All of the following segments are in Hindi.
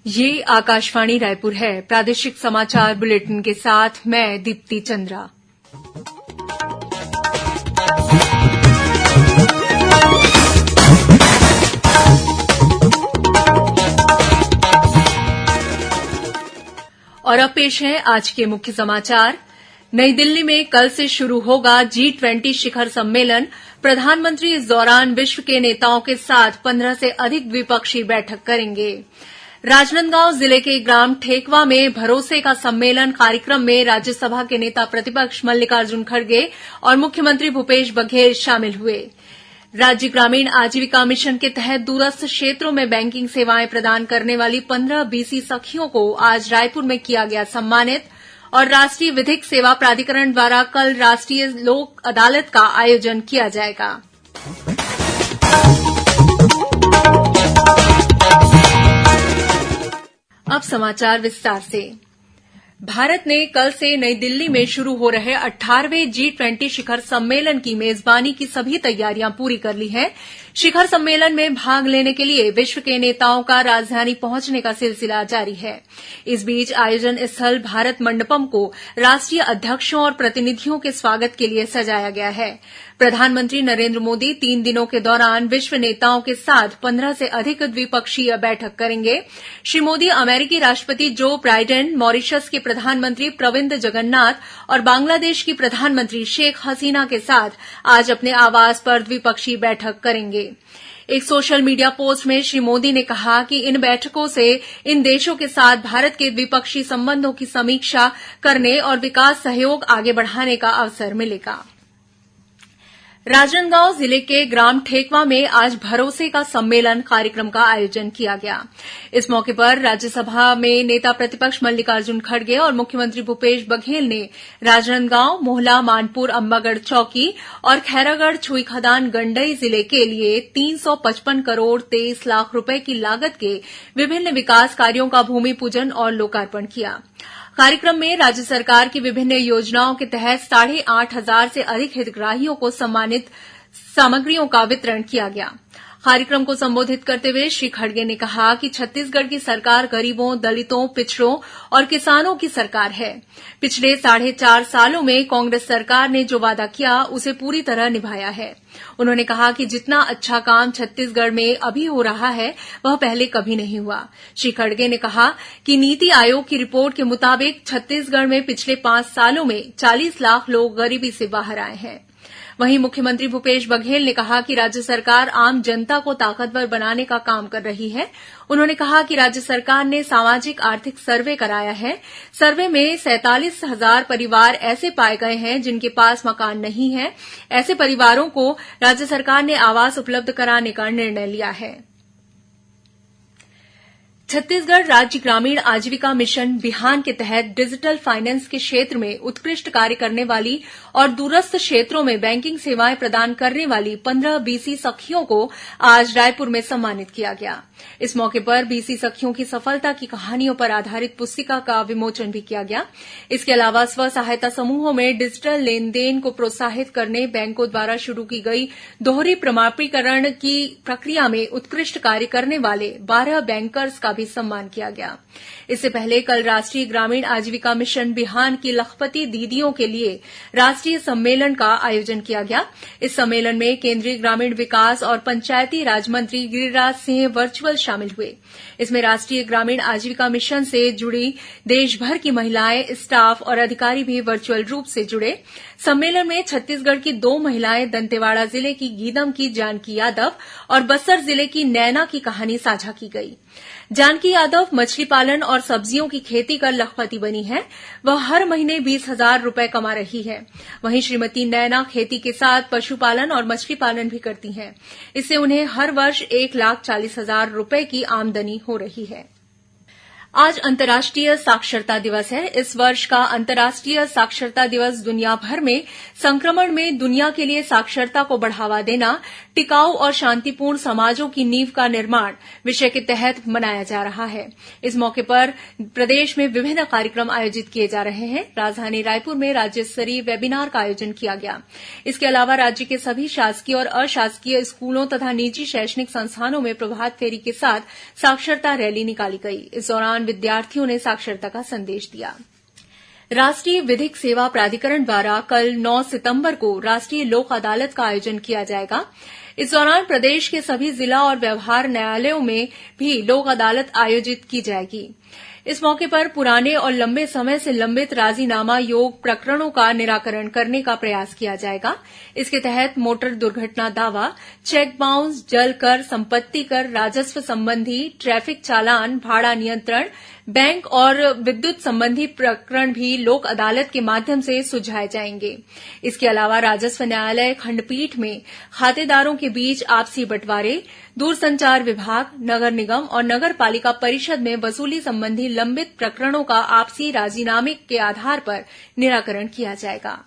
ये आकाशवाणी रायपुर है। प्रादेशिक समाचार बुलेटिन के साथ मैं दीप्ति चंद्रा। और अब पेश है आज के मुख्य समाचार। नई दिल्ली में कल से शुरू होगा G20 शिखर सम्मेलन। प्रधानमंत्री इस दौरान विश्व के नेताओं के साथ 15 से अधिक द्विपक्षीय बैठक करेंगे। राजनांदगांव जिले के ग्राम ठेकवा में भरोसे का सम्मेलन कार्यक्रम में राज्यसभा के नेता प्रतिपक्ष मल्लिकार्जुन खड़गे और मुख्यमंत्री भूपेश बघेल शामिल हुए। राज्य ग्रामीण आजीविका मिशन के तहत दूरस्थ क्षेत्रों में बैंकिंग सेवाएं प्रदान करने वाली 15 बीसी सखियों को आज रायपुर में किया गया सम्मानित। और राष्ट्रीय विधिक सेवा प्राधिकरण द्वारा कल राष्ट्रीय लोक अदालत का आयोजन किया जाएगा। अब समाचार विस्तार से। भारत ने कल से नई दिल्ली में शुरू हो रहे 18वें G20 शिखर सम्मेलन की मेजबानी की सभी तैयारियां पूरी कर ली हैं। शिखर सम्मेलन में भाग लेने के लिए विश्व के नेताओं का राजधानी पहुंचने का सिलसिला जारी है। इस बीच आयोजन स्थल भारत मंडपम को राष्ट्रीय अध्यक्षों और प्रतिनिधियों के स्वागत के लिए सजाया गया है। प्रधानमंत्री नरेंद्र मोदी 3 दिनों के दौरान विश्व नेताओं के साथ 15 से अधिक द्विपक्षीय बैठक करेंगे। श्री मोदी अमेरिकी राष्ट्रपति जो बाइडेन, मॉरिशस के प्रधानमंत्री प्रविंद जगन्नाथ और बांग्लादेश की प्रधानमंत्री शेख हसीना के साथ आज अपने आवास पर द्विपक्षीय बैठक करेंगे। एक सोशल मीडिया पोस्ट में श्री मोदी ने कहा कि इन बैठकों से इन देशों के साथ भारत के द्विपक्षीय संबंधों की समीक्षा करने और विकास सहयोग आगे बढ़ाने का अवसर मिलेगा। राजनांदगांव जिले के ग्राम ठेकवा में आज भरोसे का सम्मेलन कार्यक्रम का आयोजन किया गया। इस मौके पर राज्यसभा में नेता प्रतिपक्ष मल्लिकार्जुन खड़गे और मुख्यमंत्री भूपेश बघेल ने राजनांदगांव, मोहला, मानपुर, अंबागढ़ चौकी और खैरागढ़ छुईखदान गंडई जिले के लिए 355 करोड़ 23 लाख रुपए की लागत के विभिन्न विकास कार्यों का भूमि पूजन और लोकार्पण किया। कार्यक्रम में राज्य सरकार की विभिन्न योजनाओं के तहत 8,500 से अधिक हितग्राहियों को सम्मानित सामग्रियों का वितरण किया गया। कार्यक्रम को संबोधित करते हुए श्री खड़गे ने कहा कि छत्तीसगढ़ की सरकार गरीबों, दलितों, पिछड़ों और किसानों की सरकार है। पिछले 4.5 सालों में कांग्रेस सरकार ने जो वादा किया उसे पूरी तरह निभाया है। उन्होंने कहा कि जितना अच्छा काम छत्तीसगढ़ में अभी हो रहा है वह पहले कभी नहीं हुआ। श्री खड़गे ने कहा कि नीति आयोग की रिपोर्ट के मुताबिक छत्तीसगढ़ में पिछले 5 सालों में 40 लाख लोग गरीबी से बाहर आए हैं। वहीं मुख्यमंत्री भूपेश बघेल ने कहा कि राज्य सरकार आम जनता को ताकतवर बनाने का काम कर रही है। उन्होंने कहा कि राज्य सरकार ने सामाजिक आर्थिक सर्वे कराया है। सर्वे में 47,000 परिवार ऐसे पाए गए हैं जिनके पास मकान नहीं है। ऐसे परिवारों को राज्य सरकार ने आवास उपलब्ध कराने का निर्णय लिया है। छत्तीसगढ़ राज्य ग्रामीण आजीविका मिशन बिहान के तहत डिजिटल फाइनेंस के क्षेत्र में उत्कृष्ट कार्य करने वाली और दूरस्थ क्षेत्रों में बैंकिंग सेवाएं प्रदान करने वाली 15 बीसी सखियों को आज रायपुर में सम्मानित किया गया। इस मौके पर बीसी सखियों की सफलता की कहानियों पर आधारित पुस्तिका का विमोचन भी किया गया। इसके अलावा स्व सहायता समूहों में डिजिटल लेन देन को प्रोत्साहित करने बैंकों द्वारा शुरू की गई दोहरी प्रमाणीकरण की प्रक्रिया में उत्कृष्ट कार्य करने वाले 12 बैंकर्स का भी सम्मान किया गया। इससे पहले कल राष्ट्रीय ग्रामीण आजीविका मिशन बिहान की लखपति दीदियों के लिए राष्ट्रीय सम्मेलन का आयोजन किया गया। इस सम्मेलन में केंद्रीय ग्रामीण विकास और पंचायती राज मंत्री गिरिराज सिंह वर्चुअल शामिल हुए। इसमें राष्ट्रीय ग्रामीण आजीविका मिशन से जुड़ी देश भर की महिलाएं, स्टाफ और अधिकारी भी वर्चुअल रूप से जुड़े। सम्मेलन में छत्तीसगढ़ की 2 महिलाएं दंतेवाड़ा जिले की गीदम की जानकी यादव और बस्तर जिले की नैना की कहानी साझा की गई। जानकी यादव मछली पालन और सब्जियों की खेती कर लखपति बनी है। वह हर महीने 20,000 रुपए कमा रही है। वहीं श्रीमती नैना खेती के साथ पशुपालन और मछली पालन भी करती हैं। इससे उन्हें हर वर्ष 1,40,000 रुपए की आमदनी हो रही है। आज अंतर्राष्ट्रीय साक्षरता दिवस है। इस वर्ष का अंतर्राष्ट्रीय साक्षरता दिवस दुनिया भर में संक्रमण में दुनिया के लिए साक्षरता को बढ़ावा देना, टिकाऊ और शांतिपूर्ण समाजों की नींव का निर्माण विषय के तहत मनाया जा रहा है। इस मौके पर प्रदेश में विभिन्न कार्यक्रम आयोजित किए जा रहे हैं। राजधानी रायपुर में राज्य स्तरीय वेबिनार का आयोजन किया गया। इसके अलावा राज्य के सभी शासकीय और अशासकीय स्कूलों तथा निजी शैक्षणिक संस्थानों में प्रभात फेरी के साथ साक्षरता रैली निकाली गई। इस दौरान विद्यार्थियों ने साक्षरता का संदेश दिया। राष्ट्रीय विधिक सेवा प्राधिकरण द्वारा कल 9 सितंबर को राष्ट्रीय लोक अदालत का आयोजन किया जाएगा। इस दौरान प्रदेश के सभी जिला और व्यवहार न्यायालयों में भी लोक अदालत आयोजित की जाएगी। इस मौके पर पुराने और लंबे समय से लंबित राजीनामा योग प्रकरणों का निराकरण करने का प्रयास किया जाएगा। इसके तहत मोटर दुर्घटना दावा, चेक बाउंस, जल कर, संपत्ति कर, राजस्व संबंधी, ट्रैफिक चालान, भाड़ा नियंत्रण, बैंक और विद्युत संबंधी प्रकरण भी लोक अदालत के माध्यम से सुलझाए जाएंगे। इसके अलावा राजस्व न्यायालय खंडपीठ में खातेदारों के बीच आपसी बंटवारे, दूरसंचार विभाग, नगर निगम और नगर पालिका परिषद में वसूली संबंधी लंबित प्रकरणों का आपसी राजीनामे के आधार पर निराकरण किया जाएगा।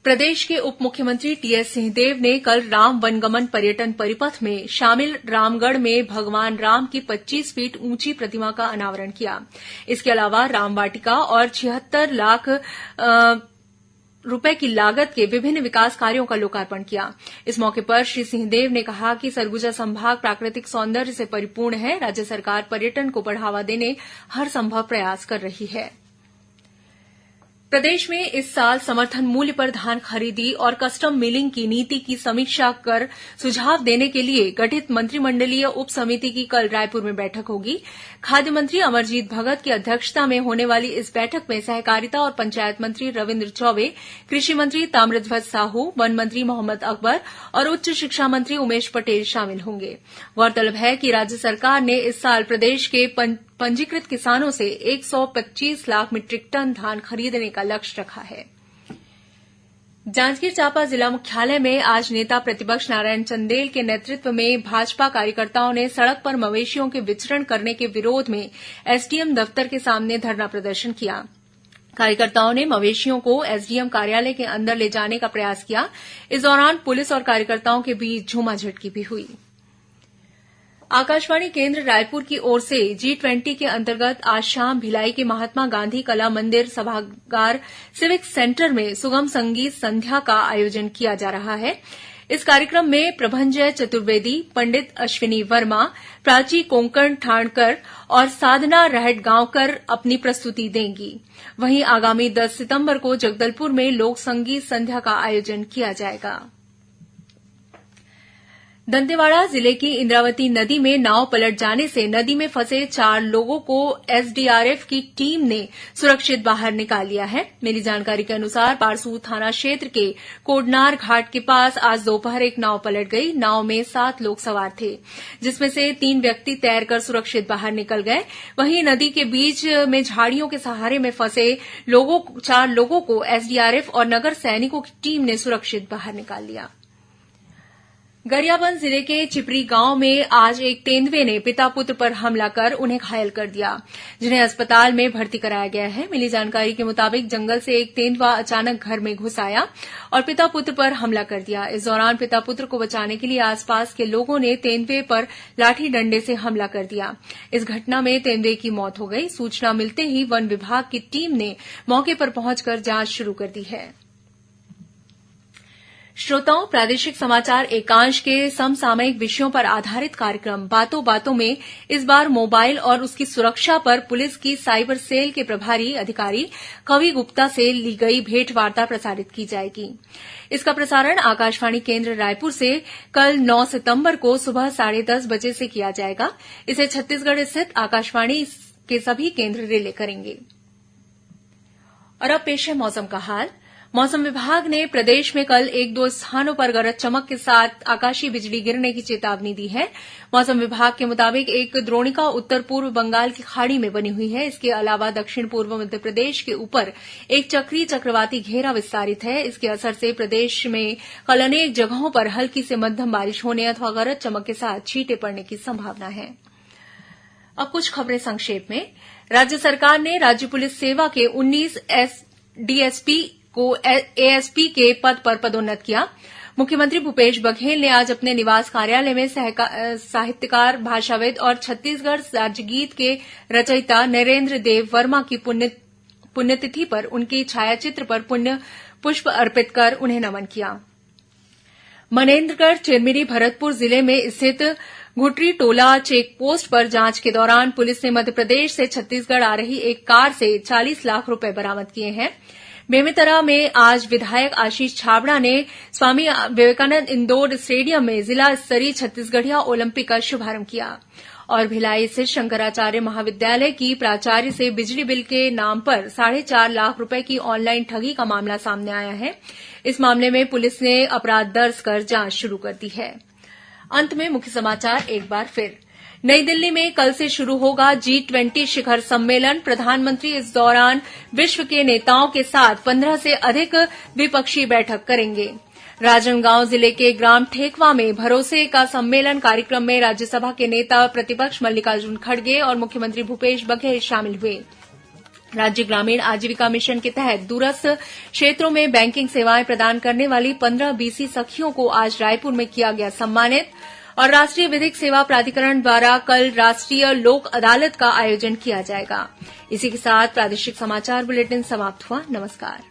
प्रदेश के उप मुख्यमंत्री टीएस सिंहदेव ने कल राम वनगमन पर्यटन परिपथ में शामिल रामगढ़ में भगवान राम की 25 फीट ऊंची प्रतिमा का अनावरण किया। इसके अलावा राम वाटिका और 76 लाख रुपए की लागत के विभिन्न विकास कार्यों का लोकार्पण किया। इस मौके पर श्री सिंहदेव ने कहा कि सरगुजा संभाग प्राकृतिक सौंदर्य से परिपूर्ण है। राज्य सरकार पर्यटन को बढ़ावा देने हर संभव प्रयास कर रही है। प्रदेश में इस साल समर्थन मूल्य पर धान खरीदी और कस्टम मिलिंग की नीति की समीक्षा कर सुझाव देने के लिए गठित मंत्रिमंडलीय उप समिति की कल रायपुर में बैठक होगी। खाद्य मंत्री अमरजीत भगत की अध्यक्षता में होने वाली इस बैठक में सहकारिता और पंचायत मंत्री रविन्द्र चौबे, कृषि मंत्री ताम्रध्वज साहू, वन मंत्री मोहम्मद अकबर और उच्च शिक्षा मंत्री उमेश पटेल शामिल होंगे। गौरतलब है कि राज्य सरकार ने इस साल प्रदेश के पंजीकृत किसानों से 125 लाख मीट्रिक टन धान खरीदने का लक्ष्य रखा है। जांजगीर चांपा जिला मुख्यालय में आज नेता प्रतिपक्ष नारायण चंदेल के नेतृत्व में भाजपा कार्यकर्ताओं ने सड़क पर मवेशियों के विचरण करने के विरोध में एसडीएम दफ्तर के सामने धरना प्रदर्शन किया। कार्यकर्ताओं ने मवेशियों को एसडीएम कार्यालय के अंदर ले जाने का प्रयास किया। इस दौरान पुलिस और कार्यकर्ताओं के बीच झूमाझटकी भी हुई। आकाशवाणी केन्द्र रायपुर की ओर से G20 के अंतर्गत आज शाम भिलाई के महात्मा गांधी कला मंदिर सभागार सिविक सेंटर में सुगम संगीत संध्या का आयोजन किया जा रहा है। इस कार्यक्रम में प्रभंजय चतुर्वेदी, पंडित अश्विनी वर्मा, प्राची कोंकण ठाणकर और साधना रहटगांवकर अपनी प्रस्तुति देंगी। वहीं आगामी 10 सितंबर को जगदलपुर में लोक संगीत संध्या का आयोजन किया जाएगा। दंतेवाड़ा जिले की इंद्रावती नदी में नाव पलट जाने से नदी में फंसे 4 लोगों को एसडीआरएफ की टीम ने सुरक्षित बाहर निकाल लिया है। मिली जानकारी के अनुसार बारसूर थाना क्षेत्र के कोडनार घाट के पास आज दोपहर एक नाव पलट गई। नाव में 7 लोग सवार थे, जिसमें से 3 व्यक्ति तैरकर सुरक्षित बाहर निकल गए। वहीं नदी के बीच में झाड़ियों के सहारे में फंसे 4 लोगों को एसडीआरएफ और नगर सैनिकों की टीम ने सुरक्षित बाहर निकाल लिया। गरियाबंद जिले के चिपरी गांव में आज एक तेंदुए ने पिता पुत्र पर हमला कर उन्हें घायल कर दिया, जिन्हें अस्पताल में भर्ती कराया गया है। मिली जानकारी के मुताबिक जंगल से एक तेंदुआ अचानक घर में घुस आया और पिता पुत्र पर हमला कर दिया। इस दौरान पिता पुत्र को बचाने के लिए आसपास के लोगों ने तेंदुए पर लाठी डंडे से हमला कर दिया। इस घटना में तेंदुए की मौत हो गई। सूचना मिलते ही वन विभाग की टीम ने मौके पर पहुंचकर जांच शुरू कर दी है। श्रोताओं, प्रादेशिक समाचार एकांश के समसामयिक विषयों पर आधारित कार्यक्रम बातों बातों में इस बार मोबाइल और उसकी सुरक्षा पर पुलिस की साइबर सेल के प्रभारी अधिकारी कवि गुप्ता से ली गई भेंटवार्ता प्रसारित की जाएगी। इसका प्रसारण आकाशवाणी केन्द्र रायपुर से कल 9 सितंबर को सुबह 10:30 बजे से किया जाएगा। इसे छत्तीसगढ़ स्थित आकाशवाणी के सभी केन्द्र रिले करेंगे। और अब पेश है मौसम का हाल। मौसम विभाग ने प्रदेश में कल 1-2 स्थानों पर गरज चमक के साथ आकाशीय बिजली गिरने की चेतावनी दी है। मौसम विभाग के मुताबिक एक द्रोणिका उत्तर पूर्व बंगाल की खाड़ी में बनी हुई है। इसके अलावा दक्षिण पूर्व मध्य प्रदेश के ऊपर एक चक्रीय चक्रवाती घेरा विस्तारित है। इसके असर से प्रदेश में कल अनेक जगहों पर हल्की से मध्यम बारिश होने अथवा गरज चमक के साथ छींटे पड़ने की संभावना है। अब कुछ खबरें संक्षेप में। राज्य सरकार ने राज्य पुलिस सेवा के 19 डीएसपी को एएसपी के पद पर पदोन्नत किया। मुख्यमंत्री भूपेश बघेल ने आज अपने निवास कार्यालय में साहित्यकार, भाषाविद और छत्तीसगढ़ राज्यगीत के रचयिता नरेन्द्र देव वर्मा की पुण्यतिथि पर उनके छायाचित्र पर पुष्प अर्पित कर उन्हें नमन किया। मनेन्द्रगढ़ चिरमिरी भरतपुर जिले में स्थित घुटरी टोला चेकपोस्ट पर जांच के दौरान पुलिस ने मध्यप्रदेश से छत्तीसगढ़ आ रही एक कार से 40 लाख रूपये बरामद किए हैं। बेमेतरा में आज विधायक आशीष छाबड़ा ने स्वामी विवेकानंद इंडोर स्टेडियम में जिला स्तरीय छत्तीसगढ़िया ओलंपिक का शुभारंभ किया। और भिलाई स्थित शंकराचार्य महाविद्यालय की प्राचार्य से बिजली बिल के नाम पर 4.5 लाख रूपये की ऑनलाइन ठगी का मामला सामने आया है। इस मामले में पुलिस ने अपराध दर्ज कर जांच शुरू कर दी है। अंत में मुख्य समाचार एक बार फिर। नई दिल्ली में कल से शुरू होगा G20 शिखर सम्मेलन। प्रधानमंत्री इस दौरान विश्व के नेताओं के साथ 15 से अधिक द्विपक्षीय बैठक करेंगे। राजनांदगांव जिले के ग्राम ठेकवा में भरोसे का सम्मेलन कार्यक्रम में राज्यसभा के नेता प्रतिपक्ष मल्लिकार्जुन खड़गे और मुख्यमंत्री भूपेश बघेल शामिल हुए। राज्य ग्रामीण आजीविका मिशन के तहत दूरस्थ क्षेत्रों में बैंकिंग सेवाएं प्रदान करने वाली 15 बीसी सखियों को आज रायपुर में किया गया सम्मानित। और राष्ट्रीय विधिक सेवा प्राधिकरण द्वारा कल राष्ट्रीय लोक अदालत का आयोजन किया जाएगा। इसी के साथ प्रादेशिक समाचार बुलेटिन समाप्त हुआ। नमस्कार।